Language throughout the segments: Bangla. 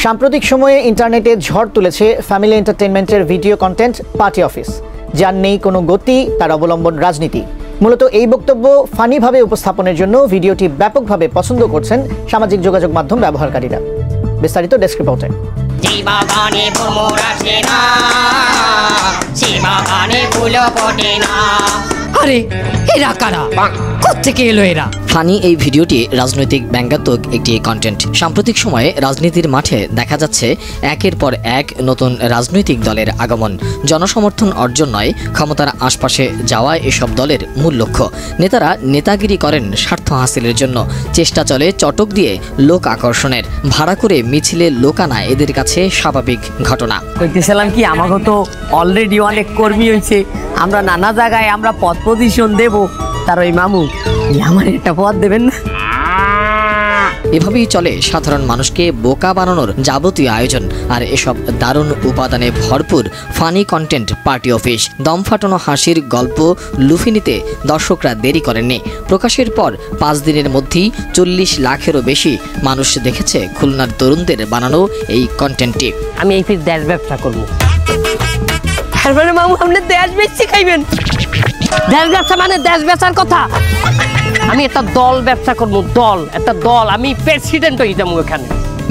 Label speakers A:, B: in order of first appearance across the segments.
A: সাম্প্রতিক সময়ে ইন্টারনেটে ঝড় তুলেছে ফ্যামিলি এন্টারটেইনমেন্টের ভিডিও কন্টেন্ট পার্টি অফিস, যার নেই কোনো গতি, তার অবলম্বন রাজনীতি। মূলত এই বক্তব্য ফানিভাবে উপস্থাপনের জন্য ভিডিওটি ব্যাপকভাবে পছন্দ করছেন সামাজিক যোগাযোগ মাধ্যম ব্যবহারকারীরা। বিস্তারিত ডেস্ক রিপোর্টে।
B: আরে এরা কারা? কোত্থেকে এলো এরা?
C: ফানি এই ভিডিওটি রাজনৈতিক ব্যঙ্গাত্মক একটি কন্টেন্ট। সাম্প্রতিক সময়ে রাজনীতির মাঠে দেখা যাচ্ছে একের পর এক নতুন রাজনৈতিক দলের আগমন। জনসমর্থন অর্জন নয়, ক্ষমতার আশপাশে যাওয়া এসব দলের মূল লক্ষ্য। নেতারা নেতাগিরি করেন স্বার্থ হাসিলের জন্য। চেষ্টা চলে চটক দিয়ে লোক আকর্ষণের। ভাড়া করে মিছিলে লোক আনা এদের কাছে স্বাভাবিক ঘটনা।
B: কইতেছিলাম কি, আমাকে তো অলরেডি অনেক কর্মী হয়েছে, আমরা নানা জায়গায় আমরা পদ পজিশন দেব, তার ওই মামু আমার একটা পদ দেবেন না?
C: এভাবেই চলে সাধারণ মানুষকে বোকা বানানোর যাবতীয় আয়োজন। আর এসব দারুণ উপাদানে ভরপুর ফানি কন্টেন্ট পার্টি অফিস। দম ফাটানো হাসির গল্প লুফে নিতে দর্শকরা দেরি করেননি। প্রকাশের পর 5 দিনের মধ্যেই 40 লাখেরও বেশি মানুষ দেখেছে খুলনার তরুণদের বানানো এই কন্টেন্টটি।
B: আমি এই ফির দেশ ব্যবসা করবো। তারপরে মামু আপনি দেশ বেচছি খাইবেন? দেশ ব্যবসা মানে দেশ বেচার কথা। আমি একটা দল ব্যবসা করবো, একটা দল। আমি প্রেসিডেন্ট হয়ে যাবো এখানে।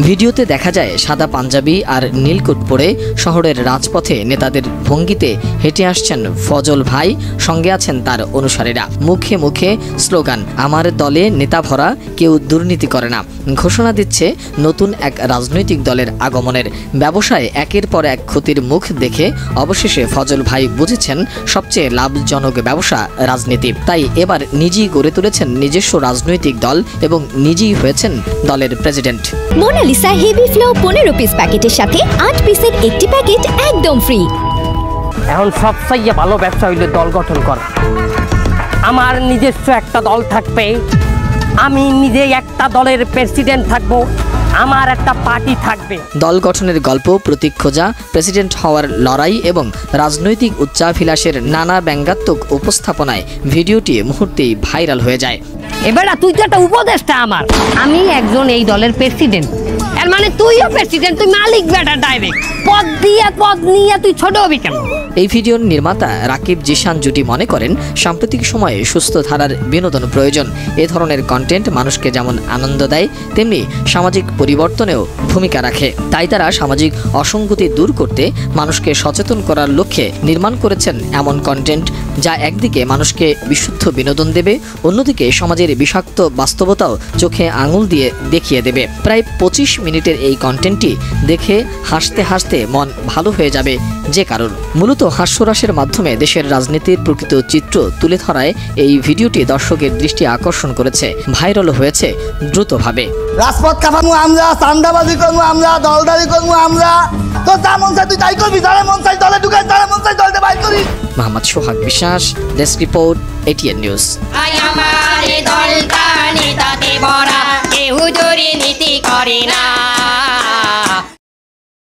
C: ভিডিওতে দেখা যায় সাদা পাঞ্জাবি আর নীলকোট পরে শহরের রাজপথে নেতাদের ভঙ্গিতে হেঁটে আসছেন ফজল ভাই, সঙ্গে আছেন তার অনুসারীরা। মুখে মুখে স্লোগান, আমার দলে নেতা ভরা, কেউ দুর্নীতি করে না। ঘোষণা দিচ্ছে নতুন এক রাজনৈতিক দলের আগমনের। ব্যবসায় একের পর এক ক্ষতির মুখ দেখে অবশেষে ফজল ভাই বুঝেছেন সবচেয়ে লাভজনক ব্যবসা রাজনীতি। তাই এবার নিজেই গড়ে তুলেছেন নিজস্ব রাজনৈতিক দল এবং নিজেই হয়েছেন দলের president.
D: Monalisa heavy flow 15 piece প্যাকেটের সাথে 8 পিসের একটি প্যাকেট একদম ফ্রি।
B: এখন সবচেয়ে ভালো ব্যবসা হইলে দল গঠন করা। আমার নিজস্ব একটা দল থাকবে, আমি নিজে একটা দলের প্রেসিডেন্ট থাকবো, আমার একটা পার্টি থাকবে।
C: দল গঠনের গল্প, প্রতীক খোঁজা, প্রেসিডেন্ট হওয়ার লড়াই এবং রাজনৈতিক উচ্চাভিলাষের নানা ব্যঙ্গাত্মক উপস্থাপনায় ভিডিওটি মুহূর্তেই ভাইরাল হয়ে যায়।
B: এবার তুই তো একটা উপদেষ্টা আমার, আমি একজন এই দলের প্রেসিডেন্ট। এর মানে তুইও প্রেসিডেন্ট, তুই মালিক বেটা ডাইরেক্ট। পদ নিয়ে তুই ছোট হবি কেন?
C: এই ভিডিওর নির্মাতা রাকিব জিশান জুটি মনে করেন সাম্প্রতিক সময়ে সুস্থ ধারার বিনোদন প্রয়োজন। এ ধরনের কন্টেন্ট মানুষকে যেমন আনন্দ দেয়, তেমনি সামাজিক পরিবর্তনেও ভূমিকা রাখে। তাই তারা সামাজিক অসঙ্গতি দূর করতে মানুষকে সচেতন করার লক্ষ্যে নির্মাণ করেছেন এমন কন্টেন্ট, যা একদিকে মানুষকে বিশুদ্ধ বিনোদন দেবে, অন্যদিকে সমাজের বিষাক্ত বাস্তবতাও চোখে আঙুল দিয়ে দেখিয়ে দেবে। প্রায় 25 মিনিটের এই কন্টেন্টটি দেখে হাসতে হাসতে মন ভালো হয়ে যাবে যে কারণ। মূলত হাস্যরসের মাধ্যমে দেশের রাজনীতির প্রকৃত চিত্র তুলে ধরায় এই ভিডিওটি দর্শকের দৃষ্টি আকর্ষণ করেছে, ভাইরাল হয়েছে দ্রুতভাবে।
E: রাজপথ কাঁপামু আমরা, চান্দাবাজি করবো আমরা, দলদারি করবো আমরা। তো যা মন চাই তুই তাই করবি, যারা মন চাই দলে ঢুকে, যারা মন চাই দলতে বাইর করি।
C: মোহাম্মদ সোহাগ বিশ্বাস, ডেস্ক রিপোর্ট, ATN নিউজ।
F: কেউ দুর্নীতি করে না।